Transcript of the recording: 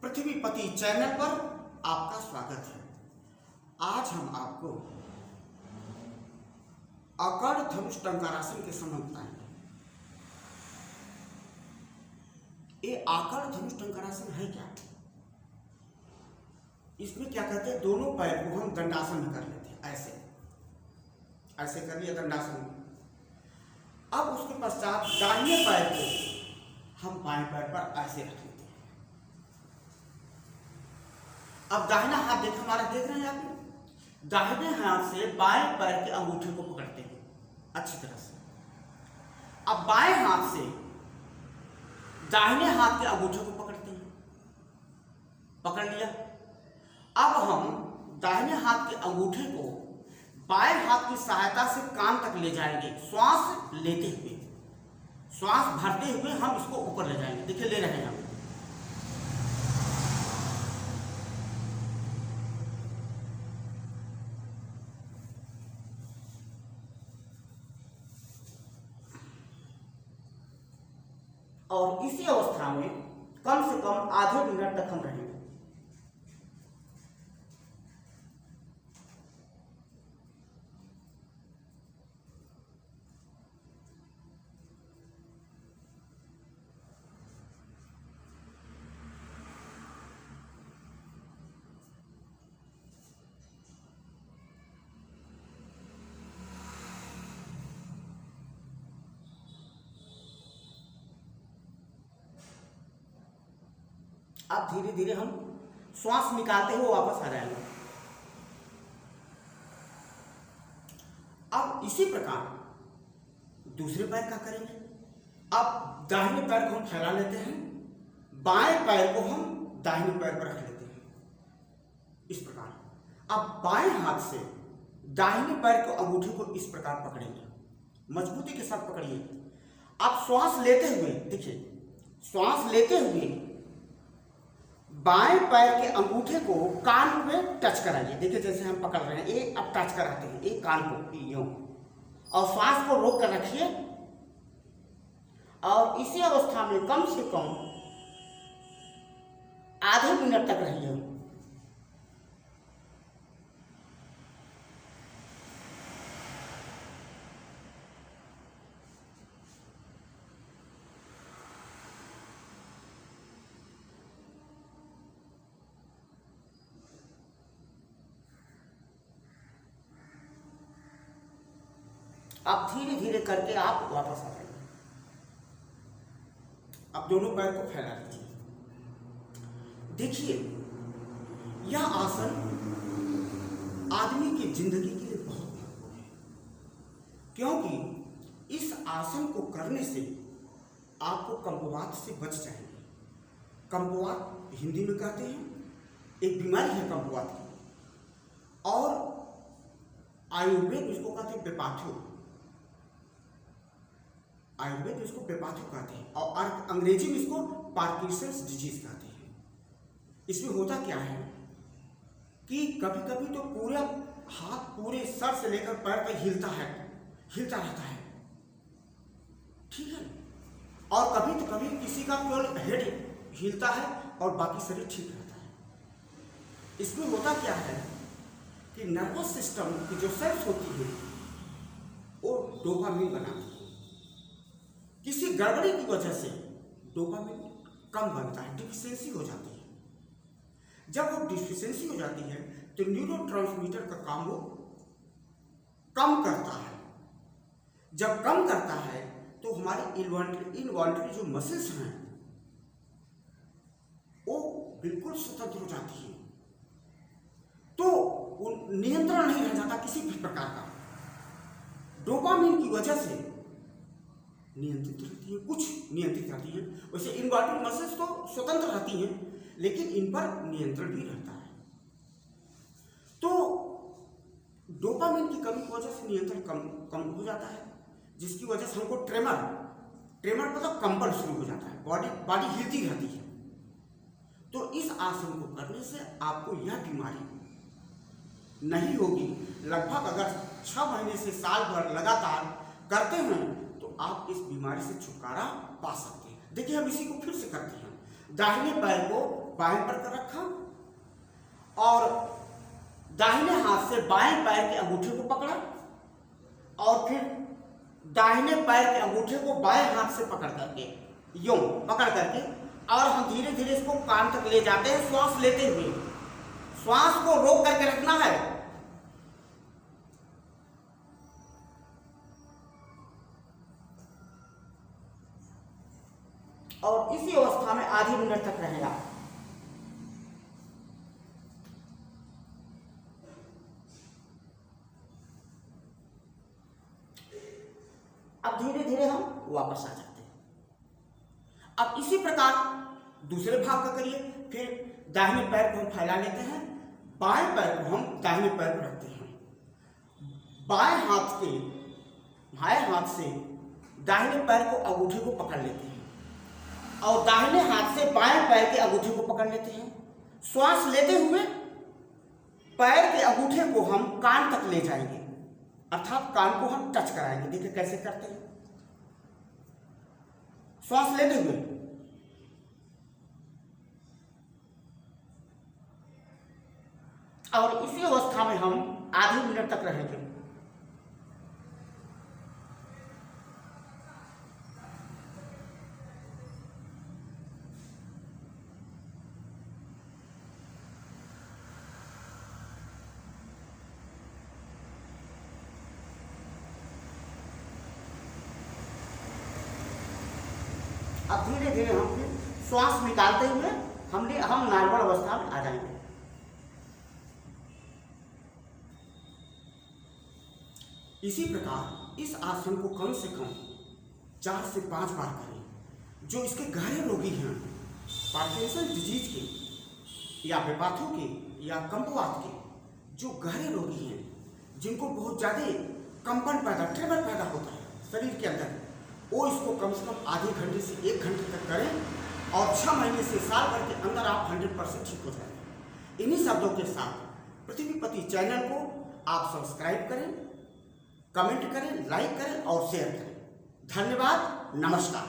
पृथ्वीपति channel पर आपका स्वागत है। आज हम आपको अकड़ धनुष टंकारासन के समय बताएंगे। ये आकड़ धनुष टंकारासन है क्या? इसमें क्या कहते हैं, दोनों पैर को हम दंडासन में कर लेते हैं। ऐसे ऐसे कर लिया दंडासन। अब उसके पश्चात दाहिने पैर को हम बाएं पैर पर ऐसे रख लेते हैं। अब दाहिना हाथ देख हमारा देख रहे हैं आप, दाहिने हाथ से बाएं पैर के अंगूठे को पकड़ते हैं अच्छी तरह से। अब बाएं हाथ से दाहिने हाथ के अंगूठे को पकड़ते हैं, पकड़ लिया। अब हम दाहिने हाथ के अंगूठे को बाएं हाथ की सहायता से कान तक ले जाएंगे। श्वास लेते हुए, श्वास भरते हुए हम इसको ऊपर ले जाएंगे। देखिए ले रहे हैं हम। और इसी अवस्था में कम से कम आधे मिनट तक हम रहेंगे। अब धीरे धीरे हम श्वास निकालते हुए वापस आ जाएंगे। अब इसी प्रकार दूसरे पैर का करेंगे। अब दाहिने पैर को हम फैला लेते हैं, बाएं पैर को हम दाहिने पैर पर रख लेते हैं इस प्रकार। अब बाएं हाथ से दाहिने पैर के अंगूठे को इस प्रकार पकड़ेंगे, मजबूती के साथ पकड़िए। अब श्वास लेते हुए, देखिए श्वास लेते हुए बाएं पैर के अंगूठे को कान में टच कराइए। देखिए जैसे हम पकड़ रहे हैं, ये अब टच कराते हैं एक कान को यूं, और श्वास को रोक कर रखिए। और इसी अवस्था में कम से कम आधे मिनट तक रहिए। अब धीरे धीरे करके आप वापस आ जाएंगे। अब दोनों पैर को फैला लीजिए। देखिए यह आसन आदमी की जिंदगी के लिए बहुत महत्वपूर्ण है, क्योंकि इस आसन को करने से आपको कंपवात से बच जाएंगे। कंपवात हिंदी में कहते हैं, एक बीमारी है कंपवात की, और आयुर्वेद इसको कहते हैं बेपाथो। आयुर्वेद इसको बेपाथो कहते हैं, और अंग्रेजी में इसको पार्किंसंस डिजीज कहते हैं। इसमें होता क्या है कि कभी कभी तो पूरा हाथ पूरे सर से लेकर पैर तक हिलता रहता है, ठीक है। और कभी तो कभी किसी का केवल हेड हिलता है और बाकी शरीर ठीक रहता है। इसमें होता क्या है कि नर्वस सिस्टम की जो सेल्स होती है वो डोपामिन बनाती है। किसी गड़बड़ी की वजह से डोपामिन कम बनता है, डिफिशियंसी हो जाती है। जब वो डिफिशियंसी हो जाती है तो न्यूरोट्रांसमीटर का काम वो कम करता है। जब कम करता है तो हमारी इनवॉल्यूंटरी जो मसल्स हैं वो बिल्कुल स्वतंत्र हो जाती है, तो नियंत्रण नहीं रह जाता किसी भी प्रकार का। डोपामिन की वजह से नियंत्रित रहती है, कुछ नियंत्रित रहती है। वैसे इनवॉल्यूंटरी मसल्स तो स्वतंत्र रहती हैं, लेकिन इन पर नियंत्रण भी रहता है। तो डोपामिन की कमी की वजह से नियंत्रण कम हो जाता है, जिसकी वजह से हमको ट्रेमर मतलब कंपन शुरू हो जाता है, बॉडी हिलती रहती है। तो इस आसन को करने से आपको यह बीमारी नहीं होगी। लगभग अगर 6 महीने से साल भर लगातार करते हैं तो आप इस बीमारी से छुटकारा पा सकते हैं। देखिए हम इसी को फिर से करते हैं। दाहिने पैर को बाएं पर कर रखा और दाहिने हाथ से बाएं पैर के अंगूठे को पकड़ा और फिर दाहिने पैर के अंगूठे को बाएं हाथ से पकड़ करके यूं पकड़ करके और हम धीरे धीरे इसको कान तक ले जाते हैं श्वास लेते हुए। श्वास को रोक करके रखना है। और इसी अवस्था में आधी मिनट तक रहेगा। अब धीरे धीरे हम वापस आ जाते हैं। अब इसी प्रकार दूसरे भाग का करिए। फिर दाहिने पैर को हम फैला लेते हैं, बाएं पैर को हम दाहिने पैर पर रखते हैं, बाएं हाथ से दाहिने पैर को अंगूठे को पकड़ लेते हैं और दाहिने हाथ से बाएं पैर के अंगूठे को पकड़ लेते हैं। श्वास लेते हुए पैर के अंगूठे को हम कान तक ले जाएंगे, अर्थात कान को हम टच कराएंगे। देखिए कैसे करते हैं। श्वास लेते हुए और इसी अवस्था में हम आधी मिनट तक रहेंगे। अब धीरे धीरे हम फिर श्वास निकालते हुए हम नॉर्मल अवस्था में आ जाएंगे। इसी प्रकार इस आसन को कम से कम 4 से 5 बार करें। जो इसके गहरे रोगी हैं, पार्किंसन डिजीज के या बेपाथों के या कंपवात के, जो गहरे रोगी हैं, जिनको बहुत ज़्यादा ट्रेमर पैदा होता है शरीर के अंदर, वो इसको कम से कम आधे घंटे से 1 घंटे तक करें और 6 महीने से साल भर के अंदर आप 100% ठीक हो जाएंगे। इन्हीं शब्दों के साथ पृथ्वीपति चैनल को आप सब्सक्राइब करें, कमेंट करें, लाइक करें और शेयर करें। धन्यवाद। नमस्कार।